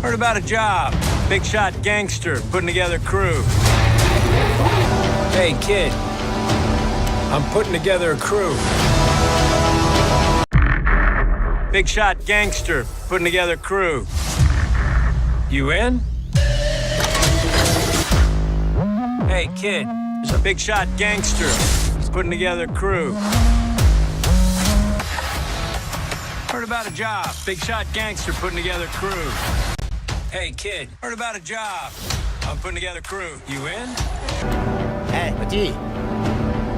Heard about a job. Big shot gangster putting together crew. Hey, kid. I'm putting together a crew. Big shot gangster putting together crew. You in? Hey, kid. There's a big shot gangster putting together crew. Heard about a job. Big shot gangster putting together crew. Hey, kid. Heard about a job. I'm putting together crew. You in? Hé, petit,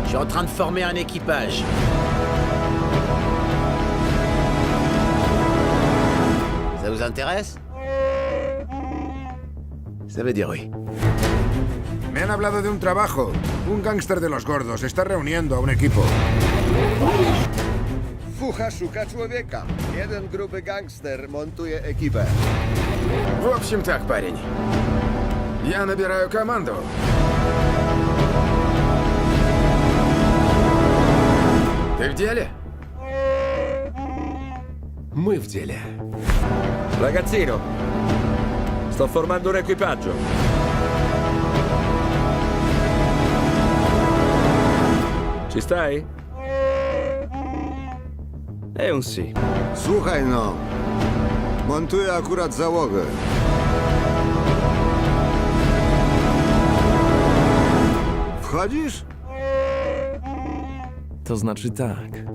je suis en train de former un équipage. Ça vous intéresse? Ça veut dire oui. Me han hablado de un trabajo. Un gángster de los gordos está reuniendo a un equipo. Fucha szuka człowieka. Jeden gruby gangster montuje ekipę. В общем так, парень. Я набираю команду. Ты в деле? Мы в деле. Ragazzino, sto formando un equipaggio. Ci stai? È un sì. Słuchaj no. Montuję akurat załogę. Wchodzisz? To znaczy tak.